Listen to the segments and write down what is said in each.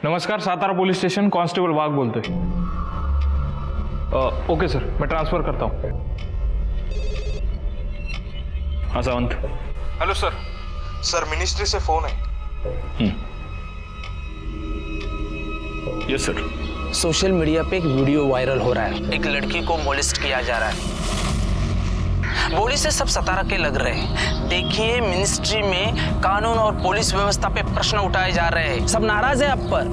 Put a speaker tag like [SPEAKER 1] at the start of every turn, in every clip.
[SPEAKER 1] नमस्कार, Satara police station, constable वाघ बोलते हैं। ओके सर, मैं ट्रांसफर करता हूँ। हाँ Sawant. Hello sir.
[SPEAKER 2] Sir ministry से फोन है।
[SPEAKER 1] Yes sir.
[SPEAKER 3] सोशल मीडिया पे एक वीडियो वायरल हो रहा है, एक लड़की को मोलिस्ट किया जा रहा है। बोली से सब सतारा के लग रहे हैं। देखिए, मिनिस्ट्री में कानून और पुलिस व्यवस्था पे प्रश्न उठाए जा रहे हैं, सब नाराज है आप पर।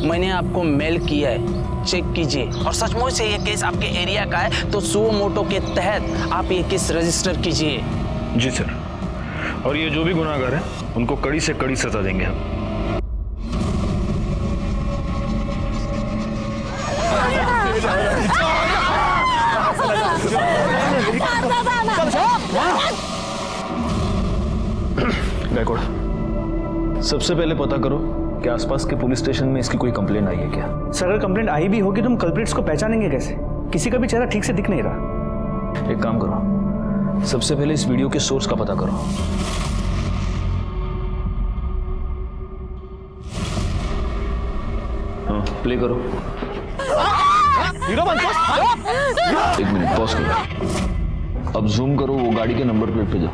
[SPEAKER 3] मैंने आपको मेल किया है, चेक कीजिए, और सचमुच से ये केस आपके एरिया का है तो सुओ मोटो के तहत आप ये केस रजिस्टर कीजिए।
[SPEAKER 1] जी सर, और ये जो भी गुनाहगार हैं उनको कड़ी से कड़ी सजा देंगे हम।
[SPEAKER 4] गायकवाड़, सबसे पहले पता करो कि आसपास के पुलिस स्टेशन में इसकी कोई कंप्लेंट आई है क्या?
[SPEAKER 5] सर, अगर कंप्लेंट आई भी होगी तो हम कल्प्रिट्स को पहचानेंगे कैसे? किसी का भी चेहरा ठीक से दिख नहीं रहा।
[SPEAKER 4] एक काम करो, सबसे पहले इस वीडियो के सोर्स का पता करो। हाँ, प्ले करो। एक मिनट पॉज करो। अब जूम करो, वो गाड़ी के नंबर प्लेट पे जाओ।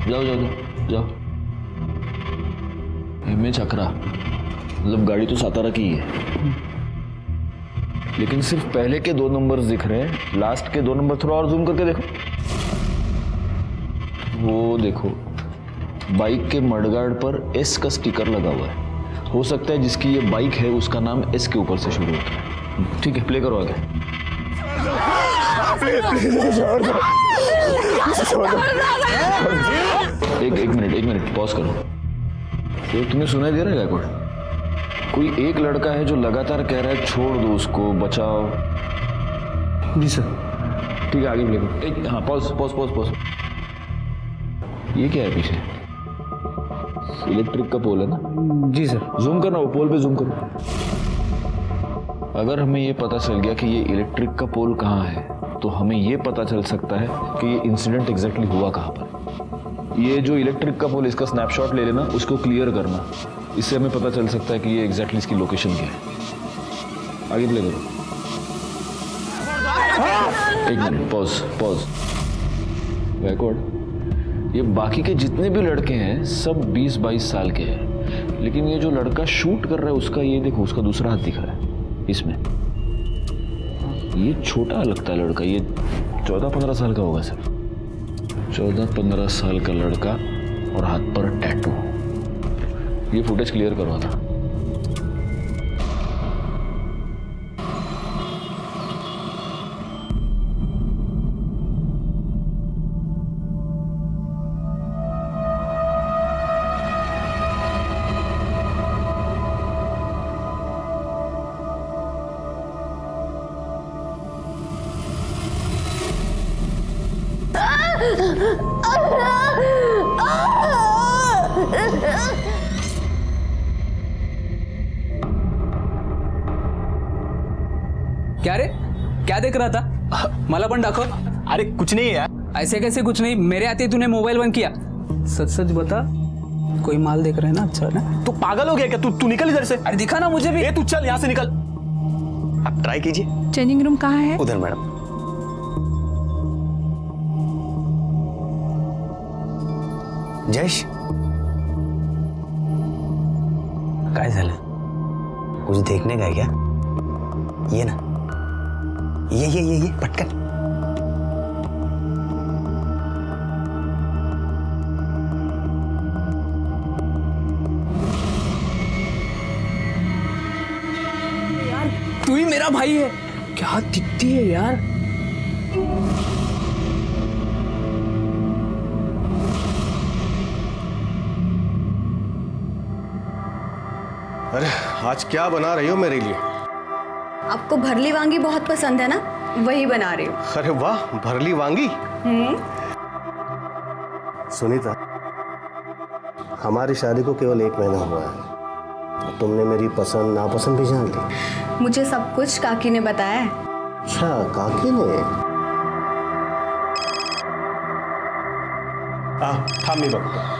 [SPEAKER 4] जाओ जाओ जाओ जाओ। इमेज अकरा, मतलब गाड़ी तो सातारा की ही है, लेकिन सिर्फ पहले के 2 नंबर्स दिख रहे हैं, लास्ट के 2 नंबर थोड़ा और जूम करके देखो। वो देखो, बाइक के मडगार्ड पर एस का स्टिकर लगा हुआ है। हो सकता है जिसकी ये बाइक है उसका नाम एस के ऊपर से शुरू होता है। ठीक है, प्ले करो आगे। एक मिनट पॉज करो। ये तुम्हें सुनाई दे रहा है गायकवाड़? कोई एक लड़का है जो लगातार कह रहा है छोड़ दो उसको, बचाओ।
[SPEAKER 5] जी सर।
[SPEAKER 4] ठीक है, आगे प्ले करो। हाँ, पॉज। ये क्या है पीछे? इलेक्ट्रिक का पोल है ना?
[SPEAKER 5] जी सर।
[SPEAKER 4] जूम करना, वो पोल पे जूम करो। अगर हमें ये पता चल गया कि ये इलेक्ट्रिक का पोल कहाँ है, तो हमें ये पता चल सकता है कि ये इंसिडेंट एग्जैक्टली हुआ कहाँ पर। ये जो इलेक्ट्रिक का पोल, इसका स्नैपशॉट ले लेना, उसको क्लियर करना, इससे हमें पता चल सकता है कि ये एग्जैक्टली इसकी लोकेशन क्या है। आगे प्ले करो। एक मिनट, पॉज। गायकवाड़, ये बाकी के जितने भी लड़के हैं सब 20-22 साल के हैं, लेकिन ये जो लड़का शूट कर रहा है उसका, ये देखो, उसका दूसरा हाथ दिख रहा है इसमें। ये छोटा लगता है लड़का, ये 14-15 साल का होगा सर। 14-15 साल का लड़का और हाथ पर टैटू। ये फुटेज क्लियर करवाना।
[SPEAKER 6] क्या रे, क्या देख रहा था? मला पण दाखव।
[SPEAKER 5] अरे कुछ नहीं यार।
[SPEAKER 6] ऐसे कैसे कुछ नहीं? मेरे आते तूने मोबाइल बंद किया। सच सच बता, कोई माल देख रहे हैं ना? अच्छा ना?
[SPEAKER 5] तू पागल हो गया क्या? तू निकल इधर से।
[SPEAKER 6] अरे दिखा ना मुझे भी।
[SPEAKER 5] तू चल यहाँ से निकल। आप ट्राई कीजिए।
[SPEAKER 7] चेंजिंग रूम कहाँ है?
[SPEAKER 5] उधर मैडम। जयेश,
[SPEAKER 3] काय झालं? कुछ देखने का है क्या? ये ना, ये पटकन।
[SPEAKER 6] तू ही मेरा भाई है। क्या दिखती है यार?
[SPEAKER 2] अरे आज क्या बना रही हो मेरे लिए?
[SPEAKER 7] आपको भरली वांगी बहुत पसंद है ना, वही बना रही हूँ।
[SPEAKER 2] अरे वाह, भरली वांगी। सुनीता, हमारी शादी को केवल 1 महीना हुआ है, तुमने मेरी पसंद नापसंद भी जान ली।
[SPEAKER 7] मुझे सब कुछ काकी ने बताया है।
[SPEAKER 2] अच्छा, काकी ने? थांब, मी बघतो।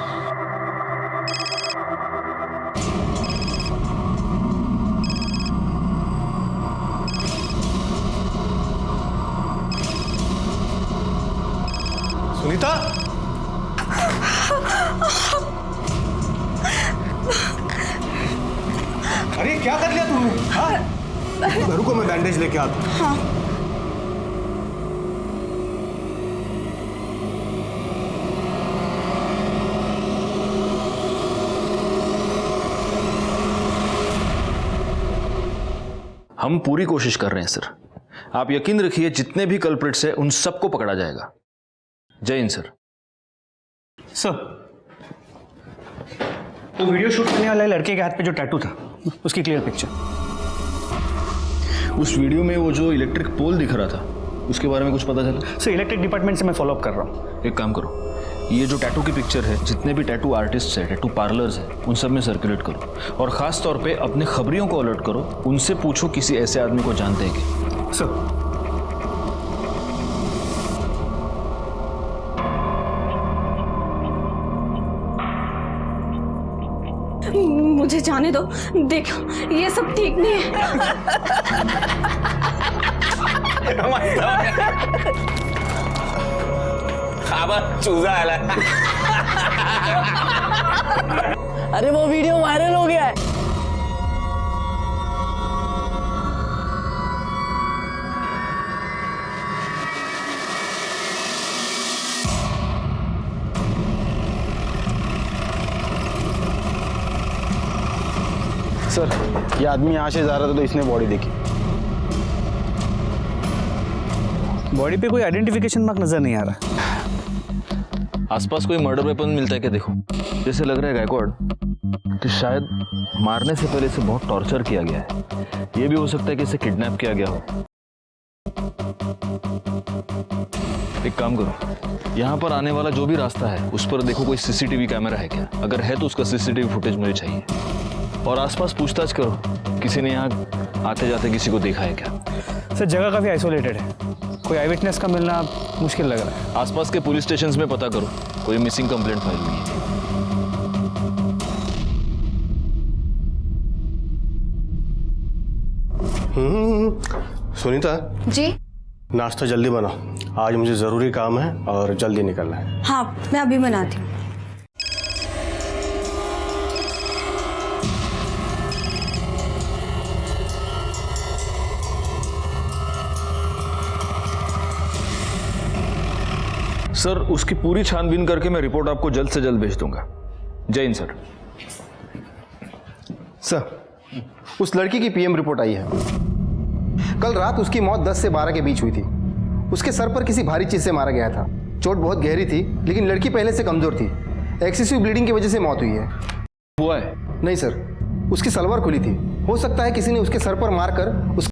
[SPEAKER 2] रुको, मैं बैंडेज लेके आता हूँ।
[SPEAKER 7] हाँ।
[SPEAKER 4] हम पूरी कोशिश कर रहे हैं सर। आप यकीन रखिए जितने भी कल्प्रिट्स हैं उन सबको पकड़ा जाएगा। जय हिंद सर।
[SPEAKER 5] सर, वो वीडियो शूट करने वाले लड़के के हाथ पे जो टैटू था, उसकी क्लियर पिक्चर।
[SPEAKER 4] उस वीडियो में वो जो इलेक्ट्रिक पोल दिख रहा था, उसके बारे में कुछ पता चला?
[SPEAKER 5] सर, इलेक्ट्रिक डिपार्टमेंट से मैं फॉलो अप कर रहा हूँ।
[SPEAKER 4] एक काम करो, ये जो टैटू की पिक्चर है, जितने भी टैटू आर्टिस्ट हैं, टैटू पार्लर्स हैं, उन सब में सर्कुलेट करो। और ख़ास तौर पे अपने खबरियों को अलर्ट करो, उनसे पूछो किसी ऐसे आदमी को जानते हैं कि।
[SPEAKER 5] सर,
[SPEAKER 7] मुझे जाने दो। देखो, ये सब ठीक नहीं है।
[SPEAKER 3] चूजा अरे वो वीडियो वायरल हो गया है।
[SPEAKER 2] सर, ये आदमी यहाँ से जा रहा था तो इसने बॉडी देखी।
[SPEAKER 5] बॉडी पे कोई आइडेंटिफिकेशन मार्क नजर नहीं आ रहा।
[SPEAKER 4] आसपास कोई मर्डर वेपन मिलता है क्या? देखो, जैसे लग रहा है गायकवाड़ कि शायद मारने से पहले इसे बहुत टॉर्चर किया गया है। ये भी हो सकता है कि इसे किडनैप किया गया हो। एक काम करो, यहाँ पर आने वाला जो भी रास्ता है उस पर देखो कोई सीसीटीवी कैमरा है क्या। अगर है तो उसका सीसीटीवी फुटेज मुझे चाहिए। और आसपास पूछताछ करो, किसी ने यहाँ आते जाते किसी को देखा है क्या।
[SPEAKER 5] सर, जगह काफ़ी आइसोलेटेड है, कोई आई विटनेस का मिलना मुश्किल लग रहा है।
[SPEAKER 4] आसपास के पुलिस स्टेशंस में पता करो, कोई मिसिंग कंप्लेंट फाइल हुई है।
[SPEAKER 2] सुनीता
[SPEAKER 7] जी।
[SPEAKER 2] नाश्ता जल्दी बनाओ, आज मुझे ज़रूरी काम है और जल्दी निकलना है।
[SPEAKER 7] हाँ, मैं अभी बनाती हूँ।
[SPEAKER 4] सर, उसकी पूरी छानबीन करके मैं रिपोर्ट आपको जल्द से जल्द भेज दूंगा। जय हिंद सर।
[SPEAKER 8] सर, उस लड़की की पीएम रिपोर्ट आई है। कल रात उसकी मौत 10 से 12 के बीच हुई थी। उसके सर पर किसी भारी चीज से मारा गया था। चोट बहुत गहरी थी, लेकिन लड़की पहले से कमजोर थी। एक्सेसिव ब्लीडिंग की वजह से मौत हुई है।
[SPEAKER 4] हुआ है?
[SPEAKER 8] नहीं सर, उसकी सलवार खुली थी। हो सकता है किसी ने उसके सर पर मारकर उस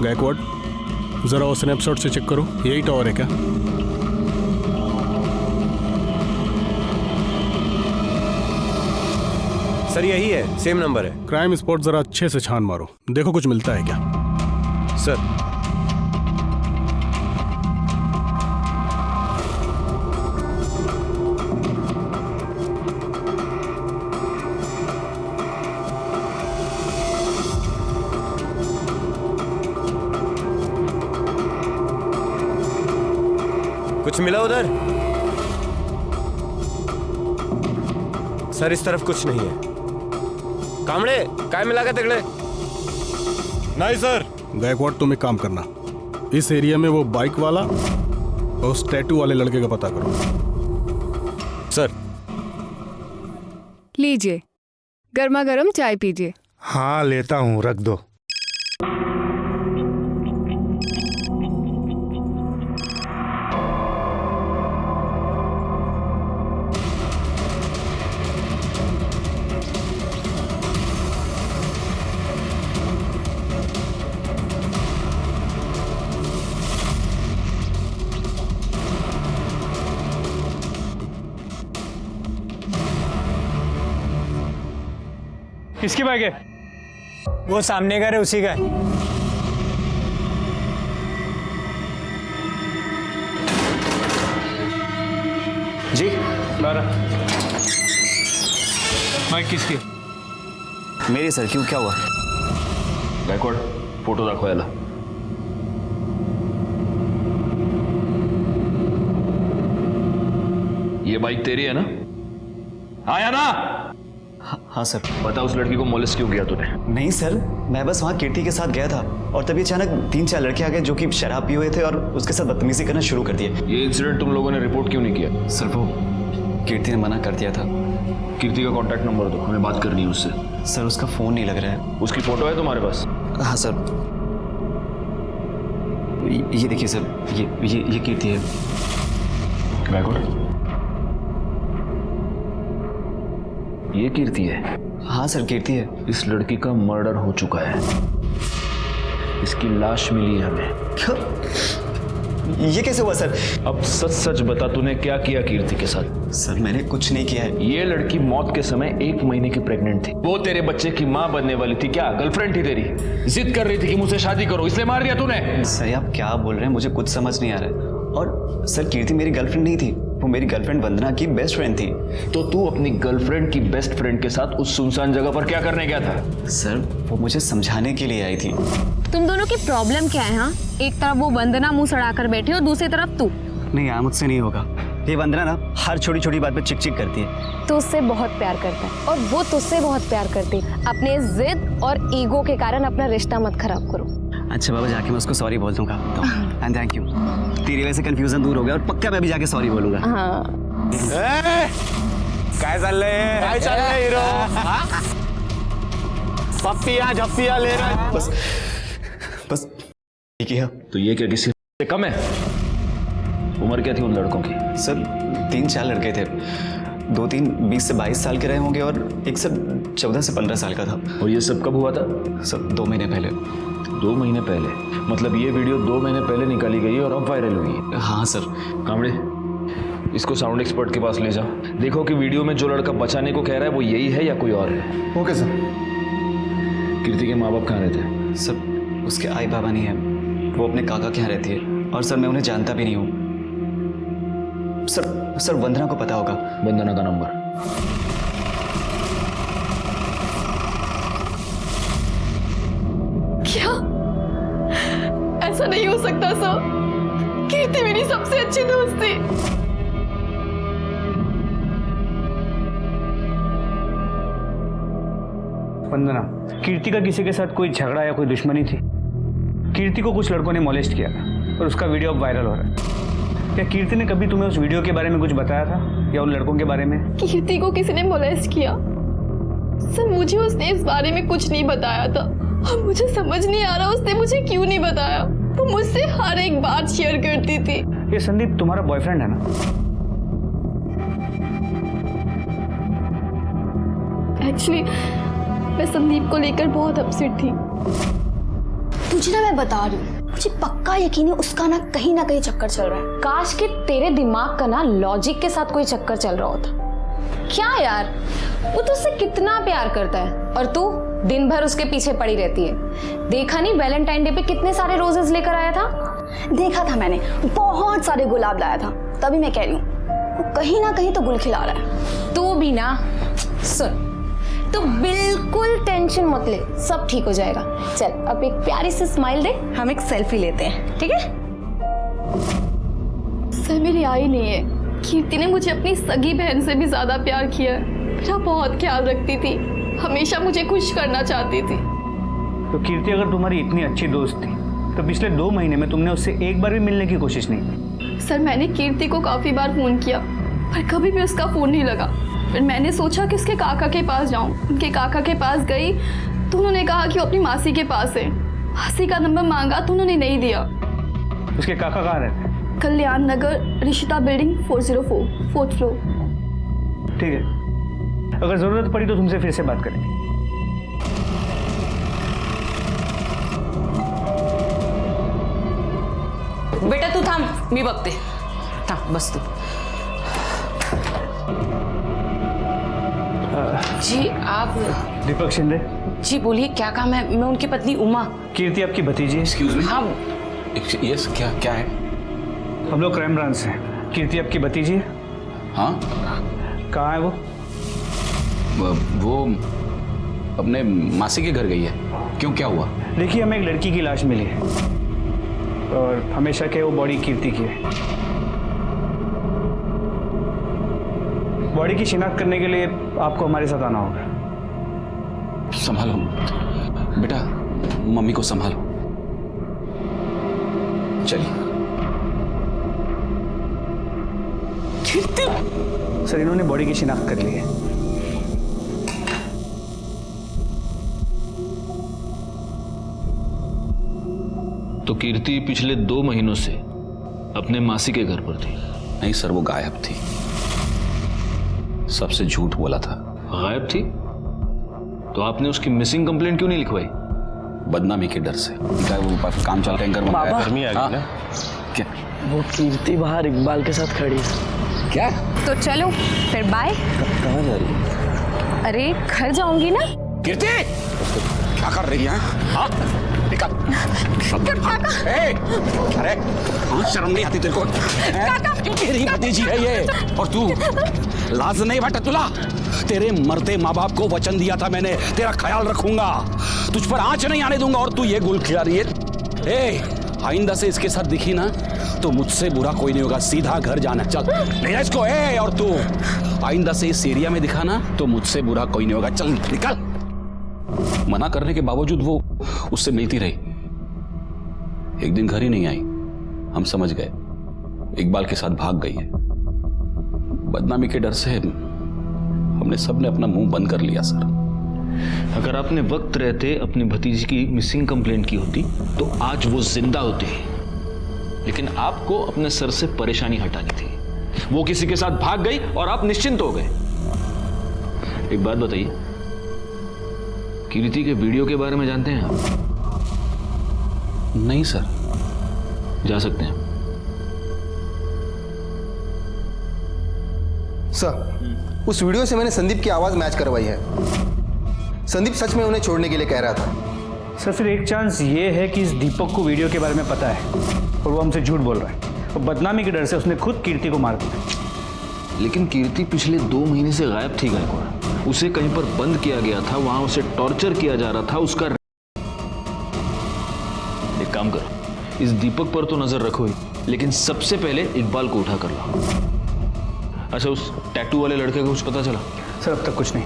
[SPEAKER 9] गायकवाड़, जरा वो स्नैपशॉट से चेक करो, यही टावर है क्या?
[SPEAKER 10] सर, यही है, सेम नंबर है।
[SPEAKER 9] क्राइम स्पॉट जरा अच्छे से छान मारो, देखो कुछ मिलता है क्या।
[SPEAKER 10] सर, कुछ मिला उधर? सर, इस तरफ कुछ नहीं है। कामड़े, काय मिला के तगड़े?
[SPEAKER 9] नहीं सर। गायकवाड़, तुम एक काम करना, इस एरिया में वो बाइक वाला और उस टैटू वाले लड़के का पता करो।
[SPEAKER 10] सर,
[SPEAKER 11] लीजिए, गर्मा गर्म चाय पीजिए।
[SPEAKER 9] हाँ, लेता हूँ, रख दो।
[SPEAKER 5] किसकी बाइक है?
[SPEAKER 10] वो सामने का है, उसी का है। जी,
[SPEAKER 5] बाइक किसकी? मेरी सर, क्यों, क्या हुआ?
[SPEAKER 4] गायकवाड फोटो दाखव याला. ये बाइक तेरी है ना? आया ना?
[SPEAKER 5] हाँ सर.
[SPEAKER 4] बता उस लड़की को मोलेस्ट क्यों किया तूने?
[SPEAKER 5] नहीं सर, मैं बस वहाँ कीर्ति के साथ गया था और तभी अचानक 3-4 लड़के आ गए जो कि शराब पिए हुए थे और उसके साथ बदतमीजी करना शुरू कर दिए.
[SPEAKER 4] ये इंसिडेंट तुम लोगों ने रिपोर्ट क्यों नहीं किया?
[SPEAKER 5] सर वो कीर्ति ने मना कर दिया था.
[SPEAKER 4] कीर्ति का कांटेक्ट नंबर दो, हमें बात करनी है उससे.
[SPEAKER 5] सर उसका फोन नहीं लग रहा है.
[SPEAKER 4] उसकी फोटो है तुम्हारे पास?
[SPEAKER 5] हाँ सर, ये देखिए सर, ये कीर्ति है.
[SPEAKER 4] गायकवाड ये कीर्ति है?
[SPEAKER 5] हाँ सर, कीर्ति है.
[SPEAKER 4] इस लड़की का मर्डर हो चुका है, इसकी लाश मिली है हमें.
[SPEAKER 5] ये कैसे हुआ सर?
[SPEAKER 4] अब सच सच बता, तूने क्या किया कीर्ति के साथ?
[SPEAKER 5] सर मैंने कुछ नहीं किया है.
[SPEAKER 4] ये लड़की मौत के समय 1 महीने की प्रेग्नेंट थी. वो तेरे बच्चे की माँ बनने वाली थी. क्या गर्लफ्रेंड थी तेरी? जिद कर रही थी कि मुझसे शादी करो, इसलिए मार दिया तूने?
[SPEAKER 5] सर आप क्या बोल रहे हैं, मुझे कुछ समझ नहीं आ रहा है. और सर कीर्ति मेरी गर्लफ्रेंड नहीं थी, वो मेरी गर्लफ्रेंड वंदना की बेस्ट फ्रेंड थी.
[SPEAKER 4] तो तू अपनी गर्लफ्रेंड की बेस्ट फ्रेंड के साथ उस सुनसान जगह पर क्या करने गया था?
[SPEAKER 5] सर वो मुझे समझाने के लिए आई थी.
[SPEAKER 12] तुम दोनों की प्रॉब्लम क्या है? हाँ, एक तरफ वो वंदना मुंह सड़ाकर बैठी और दूसरी तरफ तू.
[SPEAKER 5] नहीं यार, मुझसे नहीं होगा. ये वंदना ना हर छोटी छोटी बात पे चिक चिक करती है.
[SPEAKER 12] तू उससे बहुत प्यार करता है और वो तुझसे बहुत प्यार करती है. अपने जिद और ईगो के कारण अपना रिश्ता मत खराब करो.
[SPEAKER 5] अच्छा बाबा, जाके मैं उसको सॉरी बोल दूंगा. And thank you. तेरी वजह से कंफ्यूजन दूर हो गया और पक्का मैं भी जाके सॉरी बोलूंगा.
[SPEAKER 12] हाँ.
[SPEAKER 10] काय चाललंय हिरो? पप्पिया झप्पिया ले रहा.
[SPEAKER 5] बस ठीक है.
[SPEAKER 4] तो ये क्या किसी से कम है? उम्र क्या थी उन लड़कों की?
[SPEAKER 5] सर 3-4 लड़के थे. 2-3 20 से 22 साल के रहे होंगे और एक सर 14 से 15 साल का था.
[SPEAKER 4] और ये सब कब हुआ था?
[SPEAKER 5] सर 2 महीने पहले.
[SPEAKER 4] 2 महीने पहले? मतलब ये वीडियो 2 महीने पहले निकाली गई है और अब वायरल हुई है?
[SPEAKER 5] हाँ सर.
[SPEAKER 4] कामड़े, इसको साउंड एक्सपर्ट के पास ले जाओ. देखो कि वीडियो में जो लड़का बचाने को कह रहा है वो यही है या कोई और है.
[SPEAKER 8] Okay sir.
[SPEAKER 4] कीर्ति के माँ बाप कहाँ रहते हैं?
[SPEAKER 5] सर उसके आई बाबा नहीं है, वो अपने काका के यहाँ रहती है और सर मैं उन्हें जानता भी नहीं हूँ. सर वंदना को पता होगा.
[SPEAKER 4] वंदना का नंबर?
[SPEAKER 7] क्या? ऐसा नहीं हो सकता सर. कीर्ति मेरी सबसे अच्छी दोस्त थी.
[SPEAKER 5] वंदना, कीर्ति का किसी के साथ कोई झगड़ा या कोई दुश्मनी थी? कीर्ति को कुछ लड़कों ने मोलेस्ट किया था और उसका वीडियो अब वायरल हो रहा है. क्या कीर्ति ने कभी तुम्हें उस वीडियो के बारे में कुछ बताया था या उन लड़कों के बारे में?
[SPEAKER 7] कीर्ति को किसी ने मोलेस्ट किया? सर मुझे उसने इस बारे में कुछ नहीं बताया था और मुझे समझ नहीं आ रहा उसने मुझे क्यों नहीं बताया. वो मुझसे हर एक बात शेयर करती थी.
[SPEAKER 5] ये संदीप तुम्हारा बॉयफ्रेंड है ना?
[SPEAKER 7] एक्चुअली मैं संदीप को लेकर बहुत अपसेट थी.
[SPEAKER 12] तुझे ना मैं बता रही हूँ, मुझे पक्का यकीन है उसका ना कहीं चक्कर चल रहा है. काश कि तेरे दिमाग का ना लॉजिक के साथ कोई चक्कर चल रहा होता. क्या यार, वो तुझसे कितना प्यार करता है और तू दिन भर उसके पीछे पड़ी रहती है. देखा नहीं वैलेंटाइन डे पे कितने सारे रोजेस लेकर आया था?
[SPEAKER 7] देखा था मैंने, बहुत सारे गुलाब लाया था. तभी मैं कह रही हूँ वो कहीं ना कहीं तो गुल खिला रहा है.
[SPEAKER 12] तू भी ना सुन, तो बिल्कुल टेंशन मत ले, सब ठीक हो जाएगा. चल अब एक प्यारी सी स्माइल दे, हम एक सेल्फी लेते हैं, ठीक है?
[SPEAKER 7] सर मेरी आई नहीं है. कीर्ति ने मुझे अपनी सगी बहन से भी ज्यादा प्यार किया है. मेरा बहुत ख्याल रखती थी, हमेशा मुझे खुश करना चाहती थी.
[SPEAKER 5] तो कीर्ति अगर तुम्हारी इतनी अच्छी दोस्त थी तो पिछले 2 महीने में तुमने उससे एक बार भी मिलने की कोशिश नहीं की?
[SPEAKER 7] सर मैंने कीर्ति को काफी बार फोन किया पर कभी भी उसका फोन नहीं लगा. फिर मैंने सोचा कि उसके काका के पास जाऊं. उनके काका के पास गई तो उन्होंने कहा कि वो अपनी मासी के पास है. मासी का नंबर मांगा तो उन्होंने नहीं दिया.
[SPEAKER 5] उसके काका कहाँ रहते हैं?
[SPEAKER 7] कल्याण नगर, ऋषिता बिल्डिंग 404, 4th फ्लोर.
[SPEAKER 5] ठीक है, अगर जरूरत पड़ी तो तुमसे फिर से बात करेंगे.
[SPEAKER 6] बेटा तू थांब, मी बघते. थांब, बस तू. जी आप?
[SPEAKER 5] दीपक शिंदे.
[SPEAKER 6] जी बोलिए, क्या काम है? मैं उनकी पत्नी उमा.
[SPEAKER 5] कीर्ति आपकी भतीजी.
[SPEAKER 10] Excuse me.
[SPEAKER 6] हाँ.
[SPEAKER 10] यस, क्या है?
[SPEAKER 5] हम लोग क्राइम ब्रांच से. कीर्ति आपकी भतीजी है?
[SPEAKER 10] हाँ.
[SPEAKER 5] कहाँ है वो?
[SPEAKER 3] अपने मासी के घर गई है। क्यों, क्या हुआ?
[SPEAKER 5] देखिए, हमें एक लड़की की लाश मिली है और हमेशा के वो बॉडी कीर्ति की है। बॉडी की शिनाख्त करने के लिए आपको हमारे साथ आना होगा।
[SPEAKER 3] संभालो बेटा, मम्मी को संभालो। चलिए।
[SPEAKER 5] सर, इन्होंने बॉडी की शिनाख्त कर ली है।
[SPEAKER 4] तो कीर्ति पिछले 2 महीनों से अपने मासी के घर पर थी?
[SPEAKER 3] नहीं सर, वो गायब थी। सबसे झूठ बोला था।
[SPEAKER 4] गायब थी? तो आपने उसकी मिसिंग कंप्लेंट क्यों नहीं लिखवाई?
[SPEAKER 3] बदनामी के डर से। वो काम चल टैंकर मंगाया।
[SPEAKER 10] गर्मी आ गई ना।
[SPEAKER 3] क्या?
[SPEAKER 6] वो कीर्ति बाहर इकबाल के साथ खड़ी है।
[SPEAKER 3] क्या?
[SPEAKER 12] तो चलो फिर बाय।
[SPEAKER 3] कहाँ जा रही है?
[SPEAKER 12] अरे घर जाऊंगी ना।
[SPEAKER 3] कीर्ति क्या कर रही है? हाँ निकल। अरे शर्म नहीं आती तेरे को? तेरी भतीजी है ये, और तू लाज नहीं बटा तुला? तेरे मरते माँ बाप को वचन दिया था मैंने, तेरा ख्याल रखूंगा, तुझ पर आंच नहीं आने दूंगा, और तू ये गुल खिला रही है। आइंदा से इसके साथ दिखी ना तो मुझसे बुरा कोई नहीं होगा, सीधा घर जाना। चल ले इसको। और तू आइंदा से इस एरिया में दिखा ना तो मुझसे बुरा कोई नहीं होगा। चल निकल। मना करने के बावजूद वो उससे मिलती रही। एक दिन घर ही नहीं आई, हम समझ गए इकबाल के साथ भाग गई है। बदनामी के डर से हमने सबने अपना मुंह बंद कर लिया सर।
[SPEAKER 4] अगर आपने वक्त रहते अपनी भतीजी की मिसिंग कंप्लेंट की होती तो आज वो जिंदा होती, लेकिन आपको अपने सर से परेशानी हटानी थी। वो किसी के साथ भाग गई और आप निश्चिंत हो गए। एक बात बताइए, कीर्ति के वीडियो के बारे में जानते हैं आप?
[SPEAKER 3] नहीं सर।
[SPEAKER 4] जा सकते हैं
[SPEAKER 8] सर। उस वीडियो से मैंने संदीप की आवाज मैच करवाई है। संदीप सच में उन्हें छोड़ने के लिए कह रहा था।
[SPEAKER 5] सर, फिर एक चांस ये है कि इस दीपक को वीडियो के बारे में पता है और वो हमसे झूठ बोल रहा है, और बदनामी के डर से उसने खुद कीर्ति को मार दिया।
[SPEAKER 4] लेकिन कीर्ति पिछले 2 महीने से गायब थी गायकवाड़। उसे कहीं पर बंद किया गया था, वहां उसे टॉर्चर किया जा रहा था। उसका एक काम करो, इस दीपक पर तो नजर रखो ही, लेकिन सबसे पहले इकबाल को उठा कर लो। अच्छा, उस टैटू वाले लड़के को कुछ पता चला?
[SPEAKER 5] सर, अब तक कुछ नहीं।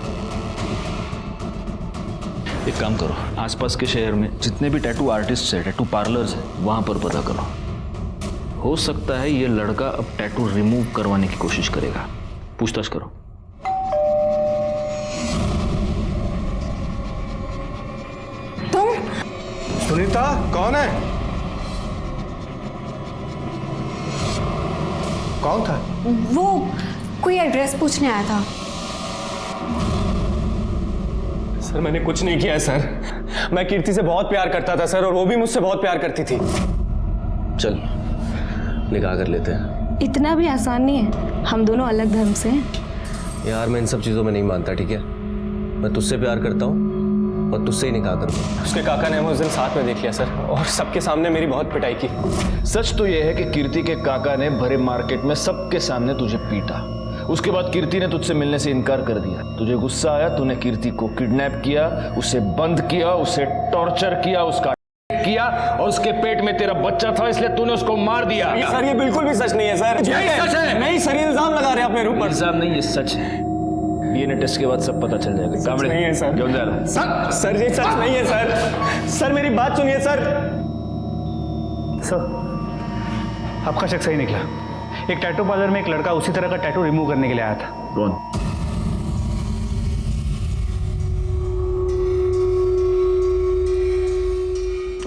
[SPEAKER 4] एक काम करो, आसपास के शहर में जितने भी टैटू आर्टिस्ट है, टैटू पार्लर्स है, वहां पर पता करो। हो सकता है ये लड़का अब टैटू रिमूव करवाने की कोशिश करेगा। पूछताछ करो।
[SPEAKER 8] सुनीता कौन है? कौन था?
[SPEAKER 12] वो कोई एड्रेस पूछने आया था।
[SPEAKER 10] सर मैंने कुछ नहीं किया है सर। मैं कीर्ति से बहुत प्यार करता था सर, और वो भी मुझसे बहुत प्यार करती थी।
[SPEAKER 2] चल निकाह कर लेते हैं।
[SPEAKER 12] इतना भी आसान नहीं है, हम दोनों अलग धर्म से हैं।
[SPEAKER 2] यार मैं इन सब चीज़ों में नहीं मानता, ठीक है? मैं तुझसे प्यार करता हूँ और तुझसे ही निकाह करूँगा।
[SPEAKER 10] उसके काका ने हमें उस दिन साथ में देख लिया सर, और सबके सामने मेरी बहुत पिटाई की।
[SPEAKER 4] सच तो यह है कि कीर्ति के काका ने भरे मार्केट में सबके सामने तुझे पीटा। उसके बाद कीर्ति ने तुझसे मिलने से इनकार कर दिया। तुझे गुस्सा आया, तूने कीर्ति को किडनैप किया, उसे बंद किया, उसे टॉर्चर किया, उसका किया, और उसके पेट में तेरा बच्चा था, इसलिए तूने उसको मार दिया।
[SPEAKER 10] सर ये बिल्कुल भी सच नहीं है सर।
[SPEAKER 4] यही सच है।
[SPEAKER 10] नहीं सर, ये इल्जाम लगा रहे हैं आप मेरे ऊपर।
[SPEAKER 4] इल्जाम नहीं, ये सच है। डीएनए टेस्ट के बाद सब पता चल जाएगा।
[SPEAKER 10] सच नहीं है सर।
[SPEAKER 4] क्यों जा रहा?
[SPEAKER 10] सर ये सच नहीं है सर। सर मेरी बात सुनिए सर।
[SPEAKER 5] सर, आपका शक सही निकला। एक टैटू पार्लर में एक लड़का उसी तरह का टैटू रिमूव करने के लिए आया था।
[SPEAKER 4] कौन?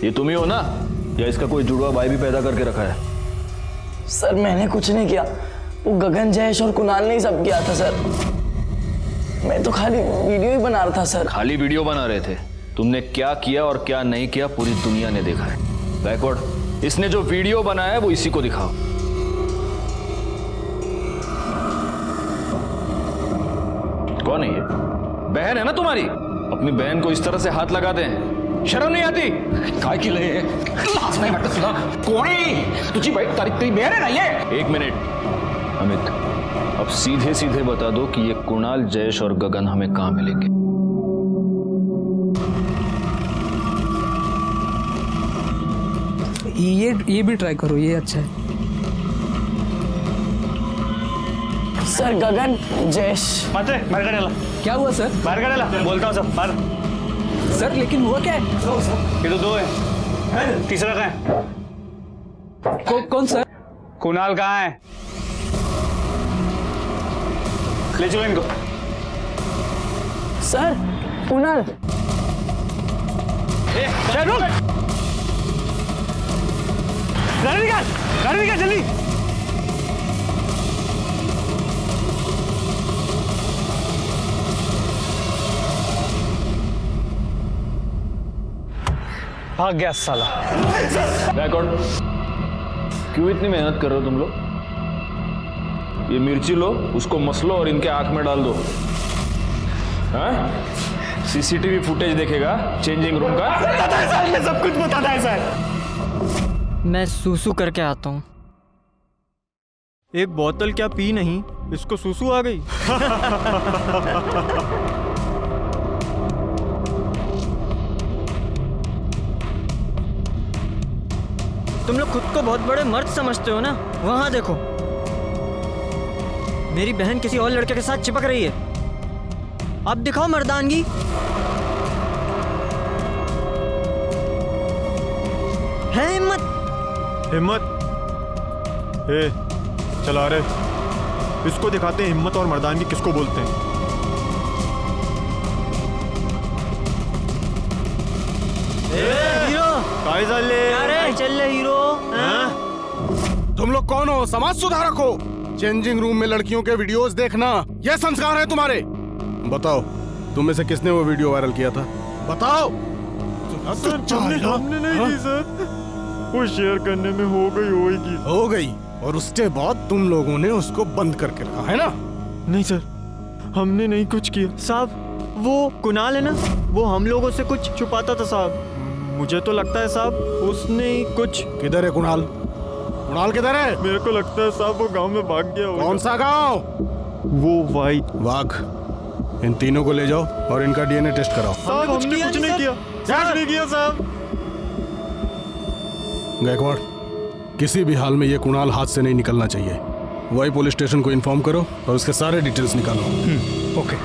[SPEAKER 4] ये तुम ही हो ना, या इसका कोई जुड़वा भाई भी पैदा करके रखा है?
[SPEAKER 6] सर मैंने कुछ नहीं किया, वो गगन, जयेश और कुणाल ने ही सब किया था सर। मैं तो खाली वीडियो ही बना रहा था सर।
[SPEAKER 4] खाली वीडियो बना रहे थे? तुमने क्या किया और क्या नहीं किया पूरी दुनिया ने देखा है। गायकवाड़, इसने जो वीडियो बनाया है वो इसी को दिखाओ। कौन है ये? बहन है ना तुम्हारी? अपनी बहन को इस तरह से हाथ लगाते हैं, शर्म नहीं आती?
[SPEAKER 3] काय की लय लाज नाही वाटत तुला? कोण आहे तुझी बाईक? तारीख तेरी बहन है ना ये?
[SPEAKER 4] 1 मिनट अमित, अब सीधे सीधे बता दो कि ये कुणाल, जयेश और गगन हमें कहां मिलेंगे?
[SPEAKER 6] ये भी ट्राई करो, ये अच्छा है। सर गगन जयेश
[SPEAKER 5] माते बाहर काढायला
[SPEAKER 6] क्या हुआ सर?
[SPEAKER 5] बाहर काढायला बोलता हूँ सब बाहर।
[SPEAKER 6] सर लेकिन हुआ क्या है?
[SPEAKER 5] ये तो 2 है, तीसरा कहाँ है?
[SPEAKER 6] कौन सर?
[SPEAKER 5] कुणाल कहाँ है? ले चलो इनको।
[SPEAKER 6] सर कुणाल
[SPEAKER 5] गाड़ी निकाल जल्दी। भाग गया साला।
[SPEAKER 4] बैकवर्ड। क्यों इतनी मेहनत कर रहे हो तुम लोग? ये मिर्ची लो, उसको मसलो और इनके आंख में डाल दो। हाँ? सीसीटीवी फुटेज देखेगा चेंजिंग रूम का।
[SPEAKER 5] पता है सर, मैं सब कुछ बताता है सर।
[SPEAKER 6] मैं सूसू करके आता हूँ।
[SPEAKER 10] एक बोतल क्या पी नहीं, इसको सुसु आ गई। तुम लोग खुद को बहुत बड़े मर्द समझते हो ना? वहां देखो, मेरी बहन किसी और लड़के के साथ चिपक रही है। अब दिखाओ मर्दानगी। है हिम्मत।
[SPEAKER 9] ए, चला रहे, इसको दिखाते हैं हिम्मत और मर्दानगी किसको बोलते हैं।
[SPEAKER 10] हीरो
[SPEAKER 9] काय झाले?
[SPEAKER 10] चल हीरो।
[SPEAKER 9] तुम लोग कौन हो? समाज सुधारक हो? चेंजिंग रूम में लड़कियों के वीडियोस देखना यह संस्कार है तुम्हारे? बताओ, तुम में से किसने वो वीडियो वायरल किया था? बताओ।
[SPEAKER 13] हमने नहीं की सर, वो शेयर करने में हो गई
[SPEAKER 9] और उसके बाद तुम लोगों ने उसको बंद करके रखा है ना?
[SPEAKER 13] नहीं सर, हमने नहीं कुछ किया
[SPEAKER 10] साहब। वो कुणाल है ना, वो हम लोगों से कुछ छुपाता था साहब। मुझे तो लगता है साहब उसने ही कुछ।
[SPEAKER 9] किधर है कुणाल? कुणाल किधर है?
[SPEAKER 13] मेरे को लगता है साहब वो गांव में भाग गया होगा।
[SPEAKER 9] कौन सा गांव?
[SPEAKER 13] वो
[SPEAKER 9] वाघ। इन तीनों को ले जाओ और इनका डीएनए टेस्ट कराओ।
[SPEAKER 13] साहब हमने कुछ नहीं किया साहब।
[SPEAKER 9] गायकवाड़, किसी भी हाल में ये कुणाल हाथ से नहीं निकलना चाहिए। वही पुलिस स्टेशन को इन्फॉर्म करो और उसके सारे डिटेल्स निकालो।
[SPEAKER 5] ओके।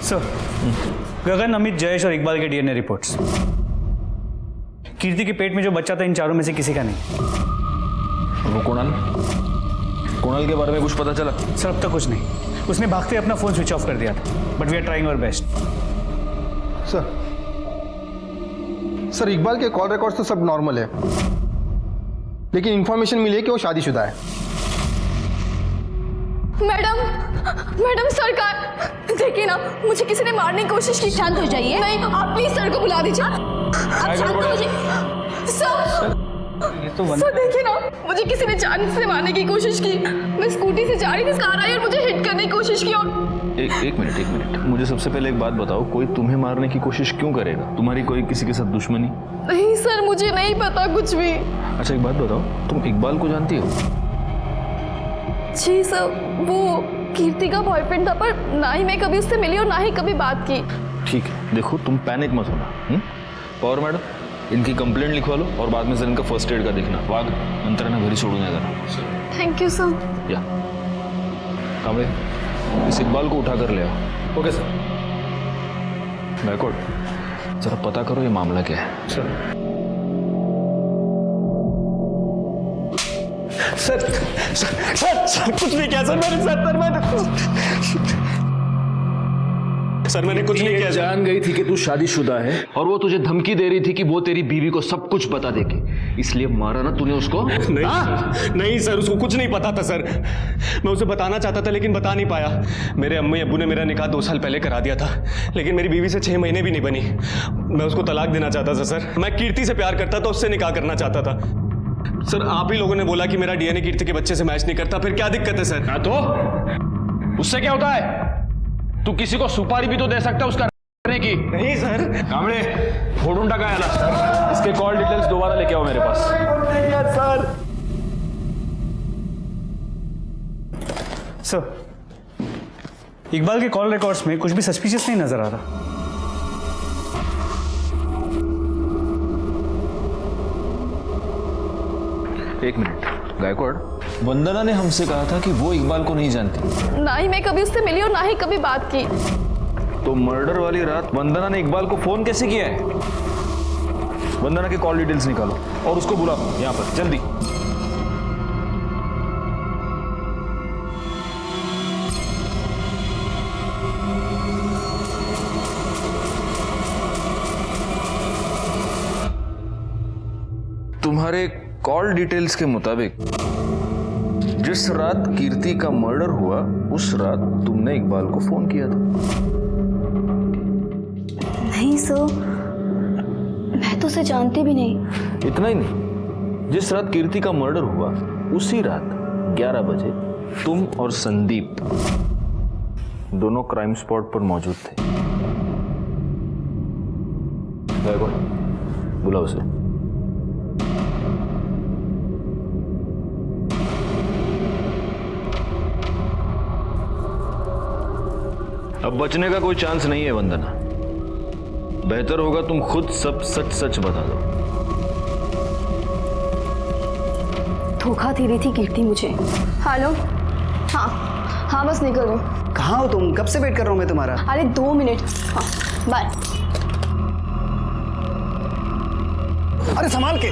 [SPEAKER 5] सर, गगन, अमित, जयेश और इकबाल के डीएनए रिपोर्ट्स। कीर्ति के पेट में जो बच्चा था इन चारों में से किसी का नहीं।
[SPEAKER 4] वो कुणाल के बारे में कुछ पता चला?
[SPEAKER 5] सर अब तक कुछ नहीं। उसने भागते अपना फोन स्विच ऑफ कर दिया था, but we are trying our best.
[SPEAKER 8] Sir Iqbal के कॉल रिकॉर्ड्स तो सब नॉर्मल है, लेकिन इंफॉर्मेशन मिली है कि वो शादीशुदा है।
[SPEAKER 7] मैडम सरकार, देखिए ना, मुझे किसी ने मारने की कोशिश की। शांत हो जाइए। नहीं, आप प्लीज सर को बुला दीजिए। आप शांत हो जाइए। सर देखिए ना, मुझे किसी ने जान से मारने की कोशिश की। मैं स्कूटी से जा रही थी, कार आई और मुझे हिट करने की कोशिश की। और
[SPEAKER 4] एक मिनट, मुझे सबसे पहले एक बात बताओ, कोई तुम्हें मारने की कोशिश क्यों करेगा? तुम्हारी कोई किसी के साथ दुश्मनी?
[SPEAKER 7] नहीं सर, मुझे नहीं पता कुछ भी।
[SPEAKER 4] अच्छा एक बात बताओ, तुम इकबाल को जानती हो?
[SPEAKER 7] जी सर, वो कीर्ति का बॉयफ्रेंड था, पर ना ही मैं कभी उससे मिली और ना ही कभी बात की।
[SPEAKER 4] ठीक है, देखो तुम पैनिक मत होना। पवार मैडम, इनकी कंप्लेंट लिखवा लो और बाद में सर इनका फर्स्ट एड का देखना। वाघ, नंतर ना घरी सोडून या जरा।
[SPEAKER 7] Thank you sir.
[SPEAKER 4] या कांबळे, इस इकबाल को उठा कर ले आओ।
[SPEAKER 1] Okay sir.
[SPEAKER 4] बैकवर्ड, जरा पता करो ये मामला क्या है।
[SPEAKER 10] सर कुछ नहीं किया सर, मैंने सर मैंने कुछ नहीं किया।
[SPEAKER 4] जान गई थी कि तू शादीशुदा है और वो तुझे धमकी दे रही थी कि वो तेरी बीवी को सब कुछ बता देगी, इसलिए मारा ना तूने उसको?
[SPEAKER 10] नहीं सर, उसको कुछ नहीं पता था सर। मैं उसे बताना चाहता था लेकिन बता नहीं पाया। मेरे अम्मी अब्बू ने मेरा निकाह 2 साल पहले करा दिया था, लेकिन मेरी बीवी से 6 महीने भी नहीं बनी। मैं उसको तलाक देना चाहता था सर। मैं कीर्ति से प्यार करता था, उससे निकाह करना चाहता था। सर आप ही लोगों ने बोला कि मेरा डीएनए कीर्ति के बच्चे से मैच नहीं करता, फिर क्या दिक्कत है सर?
[SPEAKER 4] हाँ तो उससे क्या होता है? तू किसी को सुपारी भी तो दे सकता है उसका करने की।
[SPEAKER 10] नहीं सर।
[SPEAKER 4] कांबळे, फोडून टाका याला। इसके कॉल डिटेल्स दोबारा लेके आओ मेरे पास।
[SPEAKER 10] सर
[SPEAKER 5] सर, इकबाल के कॉल रिकॉर्ड्स में कुछ भी सस्पिशियस नहीं नजर आ रहा।
[SPEAKER 4] एक मिनट गायकवाड़, वंदना ने हमसे कहा था कि वो इकबाल को नहीं जानती।
[SPEAKER 7] ना ही मैं कभी उससे मिली और ना ही कभी बात की।
[SPEAKER 4] तो मर्डर वाली रात वंदना ने इकबाल को फोन कैसे किया है?
[SPEAKER 1] वंदना के कॉल डिटेल्स निकालो और उसको बुलाओ यहाँ पर जल्दी।
[SPEAKER 4] तुम्हारे कॉल डिटेल्स के मुताबिक जिस रात कीर्ति का मर्डर हुआ उस रात तुमने इकबाल को फोन किया था।
[SPEAKER 12] नहीं सर, मैं तो उसे जानती भी नहीं।
[SPEAKER 4] इतना ही नहीं, जिस रात कीर्ति का मर्डर हुआ उसी रात 11 बजे तुम और संदीप दोनों क्राइम स्पॉट पर मौजूद थे। बुलाओ उसे। अब बचने का कोई चांस नहीं है वंदना। बेहतर होगा तुम खुद सब सच सच बता दो।
[SPEAKER 12] धोखा दे रही थी कीर्ति मुझे। हेलो, हाँ बस निकल गई।
[SPEAKER 14] कहाँ हो तुम? कब से वेट कर रहा हूँ मैं तुम्हारा।
[SPEAKER 12] अरे 2 मिनट। हाँ बाय।
[SPEAKER 14] अरे संभाल के।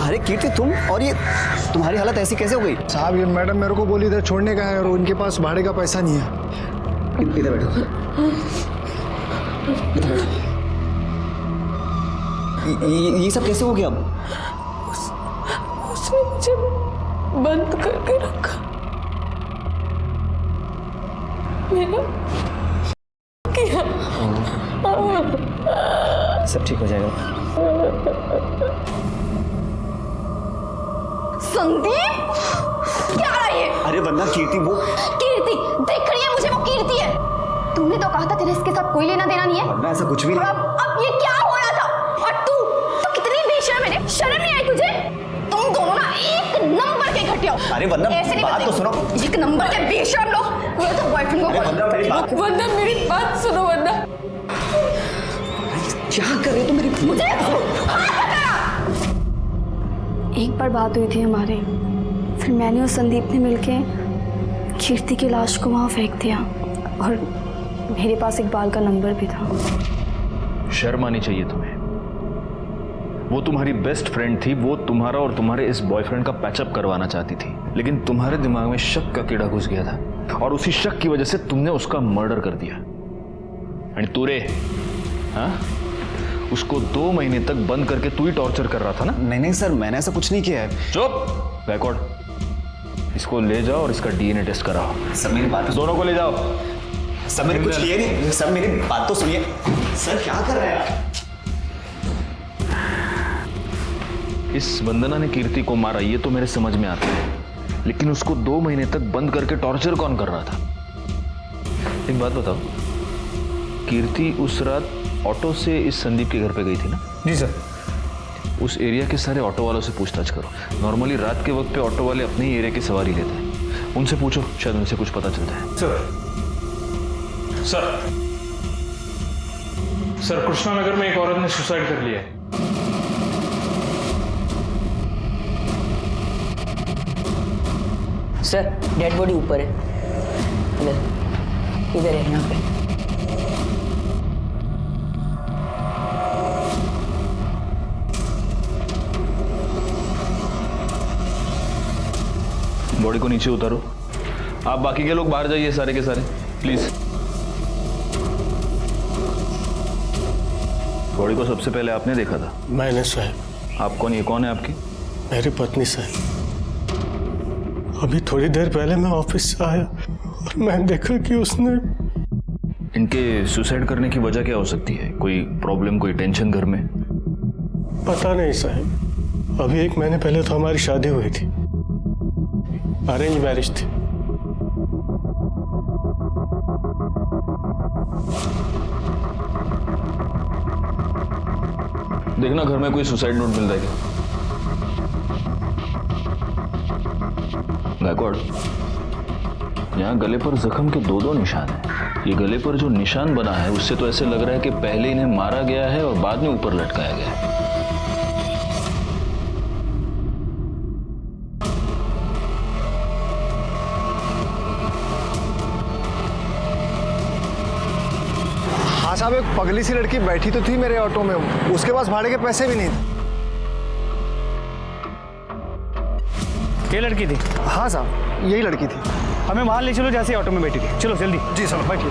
[SPEAKER 14] अरे कीर्ति, तुम और ये तुम्हारी हालत ऐसी कैसे हो गई?
[SPEAKER 15] साहब, ये मैडम मेरे को बोली इधर छोड़ने का है और उनके पास भाड़े का पैसा नहीं है।
[SPEAKER 14] इधर बैठो। ये सब कैसे हो गया?
[SPEAKER 6] उसने मुझे बंद करके रखा। मैंने किया।
[SPEAKER 14] सब ठीक हो जाएगा।
[SPEAKER 12] संदीप, क्या रहा ये?
[SPEAKER 14] अरे वंदना, कीर्ति वो
[SPEAKER 12] कीर्ति दिख रही है मुझे, वो कीर्ति है। तुमने तो कहा था तेरा इसके साथ कोई लेना देना नहीं है।
[SPEAKER 14] वंदना, ऐसा कुछ भी नहीं।
[SPEAKER 12] अब ये क्या हो रहा था? और तू कितनी बेशर्म है, शर्म नहीं आई तुझे? तुम दोनों ना एक नंबर के घटिया हो।
[SPEAKER 14] अरे वंदना, बात तो सुनो।
[SPEAKER 12] एक नंबर के बेशर्म लोग। ये तो बॉयफ्रेंड को
[SPEAKER 6] वंदना मेरी बात सुनो। वंदना
[SPEAKER 14] क्या कर रहे हो मेरी?
[SPEAKER 12] मुझे एक बार बात हुई थी हमारी, फिर मैंने और संदीप ने मिलके कीर्ति की लाश को वहां फेंक दिया और मेरे पास इकबाल का नंबर भी था।
[SPEAKER 4] शर्म आनी चाहिए तुम्हें। वो तुम्हारी बेस्ट फ्रेंड थी, वो तुम्हारा और तुम्हारे इस बॉयफ्रेंड का पैचअप करवाना चाहती थी, लेकिन तुम्हारे दिमाग में शक का कीड़ा घुस गया था और उसी शक की वजह से तुमने उसका मर्डर कर दिया। एंड तूरे, हाँ, उसको 2 महीने तक बंद करके तू ही टॉर्चर कर रहा था ना?
[SPEAKER 14] नहीं सर, मैंने ऐसा कुछ नहीं किया है।
[SPEAKER 4] चुप बैकवर्ड। इसको ले जाओ और इसका डीएनए टेस्ट कराओ।
[SPEAKER 14] सर मेरी बात
[SPEAKER 4] दोनों को ले जाओ।
[SPEAKER 14] सर मैंने कुछ किया नहीं। सर मेरी बात तो सुनिए। सर क्या कर रहे हैं आप?
[SPEAKER 4] इस वंदना ने कीर्ति को मारा ये तो मेरे समझ में आता है, लेकिन उसको 2 महीने तक बंद करके टॉर्चर कौन कर रहा था? एक बात बताओ, कीर्ति उस रात ऑटो से इस संदीप के घर पे गई थी ना?
[SPEAKER 5] जी सर।
[SPEAKER 4] उस एरिया के सारे ऑटो वालों से पूछताछ करो। नॉर्मली रात के वक्त पे ऑटो वाले अपने ही एरिया की सवारी लेते हैं, उनसे पूछो, शायद उनसे कुछ पता चलता है।
[SPEAKER 13] सर कृष्णा नगर में एक औरत ने सुसाइड कर लिया है।
[SPEAKER 6] सर डेड बॉडी ऊपर है। इधर है, यहाँ पे।
[SPEAKER 4] बॉडी को नीचे उतारो। आप बाकी के लोग बाहर जाइए, सारे के सारे प्लीज। बॉडी को सबसे पहले आपने देखा था?
[SPEAKER 15] मैंने साहब।
[SPEAKER 4] आप कौन? ये कौन है आपकी?
[SPEAKER 15] मेरी पत्नी साहब। अभी थोड़ी देर पहले मैं ऑफिस से आया और मैंने देखा कि उसने।
[SPEAKER 4] इनके सुसाइड करने की वजह क्या हो सकती है? कोई प्रॉब्लम, कोई टेंशन घर में?
[SPEAKER 15] पता नहीं साहब। अभी 1 महीने पहले तो हमारी शादी हुई थी, अरेंज मैरिज थी।
[SPEAKER 4] देखना घर में कोई सुसाइड नोट मिल रहा है क्या। गायकवाड़, यहाँ गले पर जख्म के दो निशान हैं। ये गले पर जो निशान बना है उससे तो ऐसे लग रहा है कि पहले इन्हें मारा गया है और बाद में ऊपर लटकाया गया है।
[SPEAKER 8] हाँ साहब, एक पगली सी लड़की बैठी तो थी मेरे ऑटो में, उसके पास भाड़े के पैसे भी नहीं थे।
[SPEAKER 5] ये लड़की थी?
[SPEAKER 8] हाँ साहब, यही लड़की थी।
[SPEAKER 5] हमें वहां ले चलो जैसे ऑटो में बैठी थी। चलो जल्दी।
[SPEAKER 8] जी सर, बैठिए।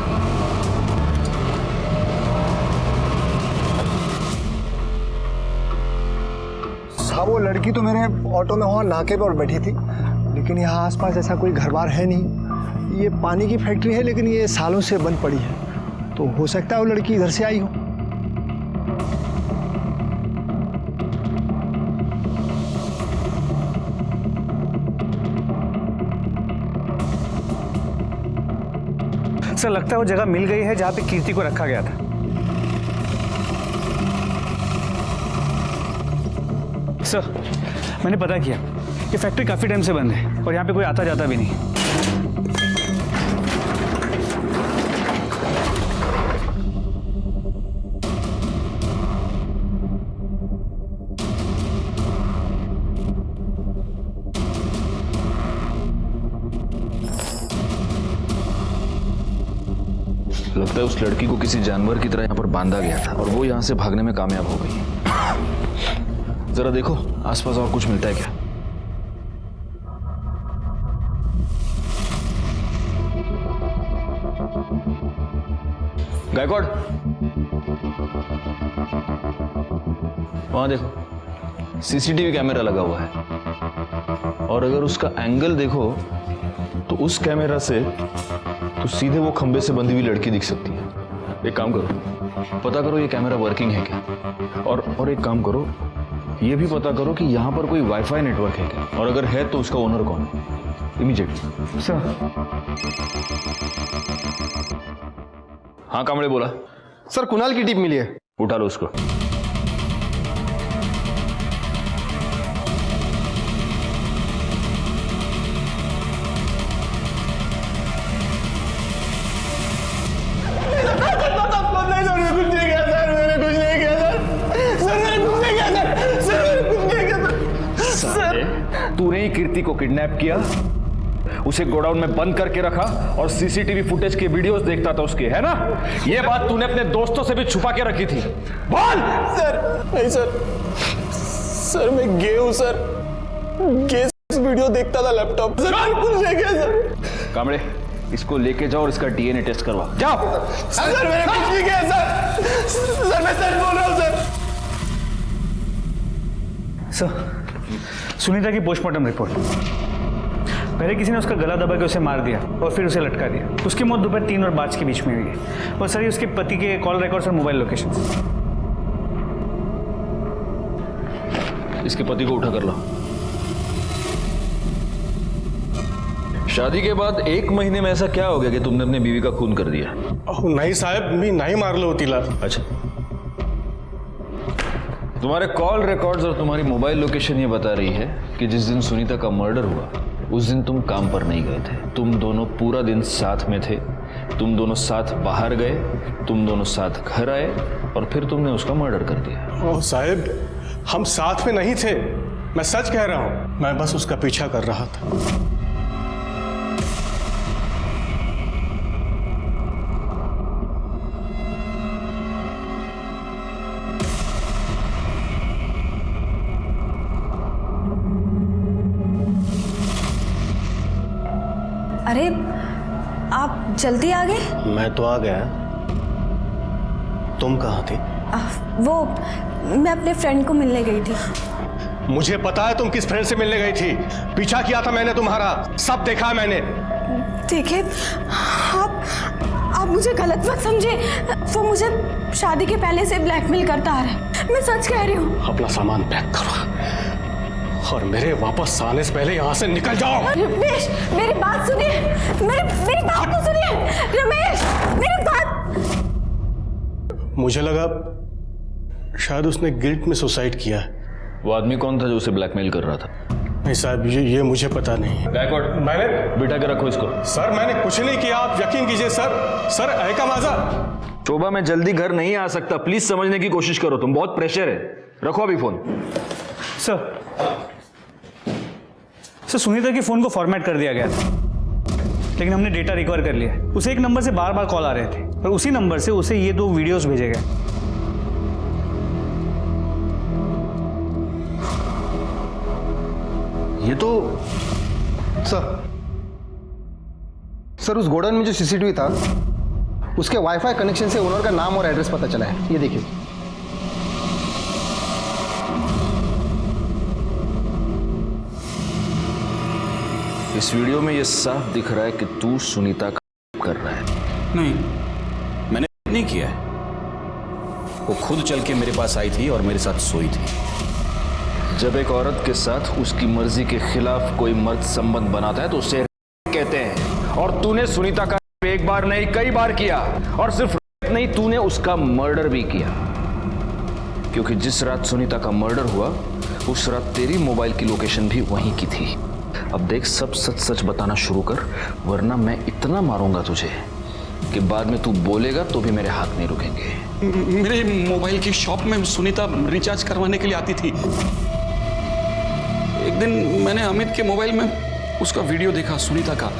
[SPEAKER 8] साहब, वो लड़की तो मेरे ऑटो में वहाँ नाके पर बैठी थी, लेकिन यहाँ आसपास ऐसा कोई घर बार है नहीं। ये पानी की फैक्ट्री है, लेकिन ये सालों से बंद पड़ी है, तो हो सकता है वो लड़की इधर से आई हो।
[SPEAKER 5] सर लगता है वो जगह मिल गई है जहां पे कीर्ति को रखा गया था। सर मैंने पता किया, ये फैक्ट्री काफी टाइम से बंद है और यहाँ पे कोई आता जाता भी नहीं।
[SPEAKER 4] लगता है उस लड़की को किसी जानवर की तरह यहाँ पर बांधा गया था और वो यहाँ से भागने में कामयाब हो गई। जरा देखो आसपास और कुछ मिलता है क्या। गायकवाड़, वहां देखो सीसीटीवी कैमरा लगा हुआ है और अगर उसका एंगल देखो तो उस कैमरा से तो सीधे वो खंबे से बंधी हुई लड़की दिख सकती है। एक काम करो, पता करो ये कैमरा वर्किंग है क्या, और एक काम करो ये भी पता करो कि यहाँ पर कोई वाईफाई नेटवर्क है क्या, और अगर है तो उसका ओनर कौन है। इमीडिएटली।
[SPEAKER 5] सर।
[SPEAKER 4] हाँ कामड़े बोला।
[SPEAKER 8] सर कुणाल की टीप मिली है।
[SPEAKER 4] उठा लो उसको।
[SPEAKER 1] तूने ही कीर्ति को किडनैप किया, उसे गोडाउन में बंद करके रखा और सीसीटीवी फुटेज के वीडियोस देखता था उसके, है ना? ये बात तूने अपने दोस्तों से भी छुपा के रखी थी। बोल।
[SPEAKER 6] सर नहीं सर, सर मैं गे हूं सर, गे वीडियो देखता था लैपटॉप। सर कुछ नहीं किया सर।
[SPEAKER 4] कामड़े इसको लेके जाओ और इसका डीएनए टेस्ट करवा।
[SPEAKER 1] जाओ।
[SPEAKER 6] सर मैंने कुछ नहीं किया सर, सर मैं सच बोल रहा हूं सर।
[SPEAKER 5] सर सुनीता की पोस्टमार्टम रिपोर्ट। पहले किसी ने उसका गला दबा के उसे मार दिया और फिर उसे लटका दिया। उसकी मौत दोपहर 3 और 5 के बीच में हुई है। और सर ये उसके पति के कॉल रिकॉर्ड्स और मोबाइल लोकेशन।
[SPEAKER 4] इसके पति को उठा कर लो। शादी के बाद 1 महीने में ऐसा क्या हो गया कि तुमने अपनी बीवी का खून कर दिया?
[SPEAKER 15] नाही साहेब, मी नाही मारलं हो तिला।
[SPEAKER 4] अच्छा, तुम्हारे कॉल रिकॉर्ड्स और तुम्हारी मोबाइल लोकेशन ये बता रही है कि जिस दिन सुनीता का मर्डर हुआ उस दिन तुम काम पर नहीं गए थे। तुम दोनों पूरा दिन साथ में थे, तुम दोनों साथ बाहर गए, तुम दोनों साथ घर आए और फिर तुमने उसका मर्डर कर दिया।
[SPEAKER 15] ओह साहेब, हम साथ में नहीं थे, मैं सच कह रहा हूं। मैं बस उसका पीछा कर रहा था।
[SPEAKER 12] अरे आप जल्दी आ गए?
[SPEAKER 2] मैं तो आ गया, तुम कहाँ थी?
[SPEAKER 12] वो मैं अपने फ्रेंड को मिलने गई थी।
[SPEAKER 15] मुझे पता है तुम किस फ्रेंड से मिलने गई थी। पीछा किया था मैंने तुम्हारा, सब देखा मैंने।
[SPEAKER 12] देखिए आप मुझे गलत मत समझे, वो मुझे शादी के पहले से ब्लैकमेल करता आ रहा है। मैं सच कह रही हूँ।
[SPEAKER 15] अपना सामान पैक करो और मेरे वापस आने से पहले यहाँ से निकल जाओ।
[SPEAKER 12] रमेश मेरी बात सुनिए, मेरी बात तो सुनिए। रमेश मेरी बात।
[SPEAKER 15] मुझे लगा शायद उसने गिल्ट में सुसाइड किया है।
[SPEAKER 4] वो आदमी कौन था जो उसे ब्लैकमेल कर रहा था?
[SPEAKER 15] नहीं साहब, ये मुझे पता नहीं।
[SPEAKER 4] गायकवाड़,
[SPEAKER 15] मैंने
[SPEAKER 4] बिठा के रखो इसको।
[SPEAKER 15] सर मैंने कुछ नहीं किया, आप यकीन कीजिए सर ऐका माझा।
[SPEAKER 4] शोभा, मैं जल्दी घर नहीं आ सकता, प्लीज समझने की कोशिश करो, तुम बहुत प्रेशर है। रखो अभी फोन।
[SPEAKER 5] सर सुनीता के फोन को फॉर्मेट कर दिया गया था, लेकिन हमने डेटा रिकवर कर लिया। उसे एक नंबर से बार बार कॉल आ रहे थे और उसी नंबर से उसे ये 2 वीडियोस भेजे गए।
[SPEAKER 4] ये तो
[SPEAKER 8] सर उस गोडाउन में जो सीसीटीवी था उसके वाईफाई कनेक्शन से ओनर का नाम और एड्रेस पता चला है। ये देखिए।
[SPEAKER 4] इस वीडियो में ये साफ दिख रहा है कि तू सुनीता का कर रहा है।
[SPEAKER 16] नहीं, मैंने नहीं किया है। वो खुद चल के मेरे पास आई थी और मेरे साथ सोई थी।
[SPEAKER 4] जब एक औरत के साथ उसकी मर्जी के खिलाफ कोई मर्द संबंध बनाता है तो उसे कहते हैं, और तूने सुनीता का एक बार नहीं कई बार किया, और सिर्फ नहीं, तूने उसका मर्डर भी किया। क्योंकि जिस रात सुनीता का मर्डर हुआ उस रात तेरी मोबाइल की लोकेशन भी वहीं की थी। अब देख, सब सच सच बताना शुरू कर, वरना मैं इतना मारूंगा तुझे कि बाद में तू बोलेगा तो भी मेरे हाथ नहीं रुकेंगे।
[SPEAKER 16] मेरे मोबाइल की शॉप में सुनीता रिचार्ज करवाने के लिए आती थी। एक दिन मैंने अमित के मोबाइल में उसका वीडियो देखा सुनीता का,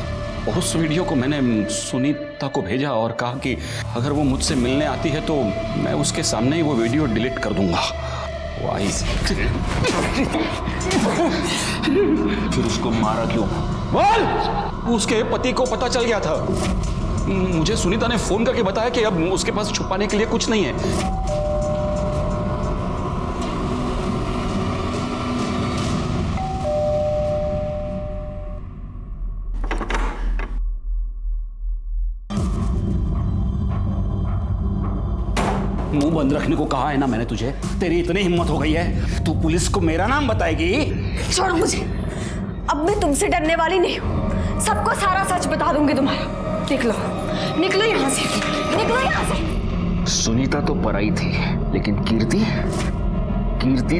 [SPEAKER 16] और उस वीडियो को मैंने सुनीता को भेजा और कहा कि अगर वो मुझसे मिलने आती है तो मैं उसके सामने ही वो वीडियो डिलीट कर दूंगा। वो आई।
[SPEAKER 4] फिर उसको मारा क्यों? बोल!
[SPEAKER 16] उसके पति को पता चल गया था। मुझे सुनीता ने फोन करके बताया कि अब उसके पास छुपाने के लिए कुछ नहीं है। मुंह बंद रखने को कहा है ना मैंने तुझे। तेरी इतनी हिम्मत हो गई है, तू पुलिस को मेरा नाम बताएगी?
[SPEAKER 12] छोड़ो मुझे, अब मैं तुमसे डरने वाली नहीं हूँ। सबको सारा सच बता दूंगी तुम्हारा। निकलो निकलो यहाँ से, निकलो यहाँ से।
[SPEAKER 4] सुनीता तो पराई थी, लेकिन कीर्ति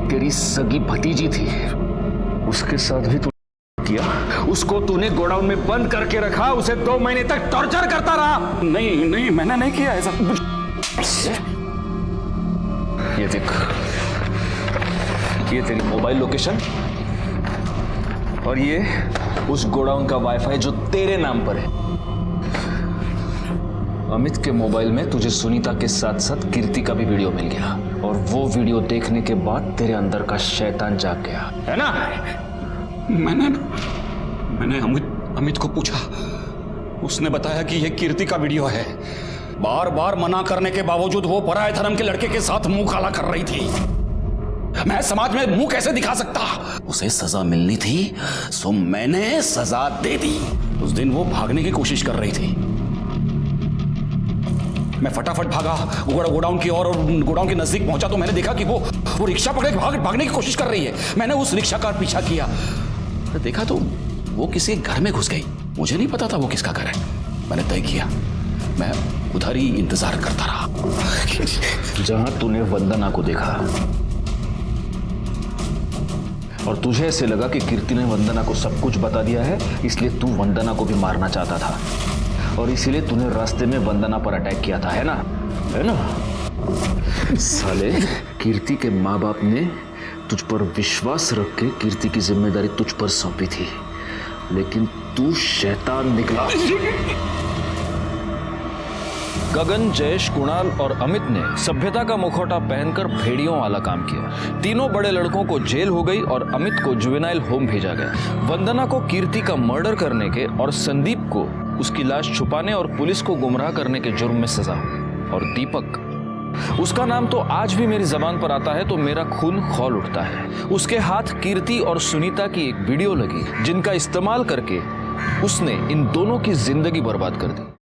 [SPEAKER 4] तेरी सगी भतीजी थी। उसके साथ भी तू किया। उसको तूने गोडाउन में बंद करके रखा, उसे 2 महीने तक टॉर्चर करता रहा।
[SPEAKER 16] नहीं, मैंने नहीं किया ऐसा।
[SPEAKER 4] ये देख, ये तेरी मोबाइल लोकेशन और ये उस गोडाउन का वाईफाई जो तेरे नाम पर है। अमित के मोबाइल में तुझे सुनीता के साथ साथ कीर्ति का भी वीडियो मिल गया, और वो वीडियो देखने के बाद तेरे अंदर का शैतान जाग गया, है ना?
[SPEAKER 16] मैंने अमित को पूछा, उसने बताया कि यह कीर्ति का वीडियो है। बार बार मना करने के बावजूद वो पराये धर्म के लड़के के साथ मुंह काला कर रही थी। मैं समाज में मुंह कैसे दिखा सकता? उसे सजा मिलनी थी, सो मैंने सजा दे दी। उस दिन वो भागने की कोशिश कर रही थी। मैं फटाफट भागा गोडाउन की ओर, और गोडाउन के नजदीक पहुंचा तो मैंने देखा कि वो रिक्शा पकड़ के भागने की कोशिश कर रही है। मैंने उस रिक्शा का पीछा किया, तो देखा तो वो किसी घर में घुस गई। मुझे नहीं पता था वो किसका घर है। मैंने तय किया मैं उधर ही इंतजार करता रहा।
[SPEAKER 4] जहां तूने वंदना को देखा और तुझे ऐसे लगा कि कीर्ति ने वंदना को सब कुछ बता दिया है, इसलिए तू वंदना को भी मारना चाहता था, और इसीलिए तूने रास्ते में वंदना पर अटैक किया था, है ना? है ना? साले, कीर्ति के माँ बाप ने तुझ पर विश्वास रख के कीर्ति की जिम्मेदारी तुझ पर सौंपी थी, लेकिन तू शैतान निकला। गगन, जयेश, कुणाल और अमित ने सभ्यता का मुखौटा पहनकर भेड़ियों वाला काम किया। तीनों बड़े लड़कों को जेल हो गई और अमित को जुवेनाइल होम भेजा गया। वंदना को कीर्ति का मर्डर करने के और संदीप को उसकी लाश छुपाने और पुलिस को गुमराह करने के जुर्म में सजा हुई। और दीपक, उसका नाम तो आज भी मेरी जबान पर आता है तो मेरा खून खौल उठता है। उसके हाथ कीर्ति और सुनीता की एक वीडियो लगी, जिनका इस्तेमाल करके उसने इन दोनों की जिंदगी बर्बाद कर दी।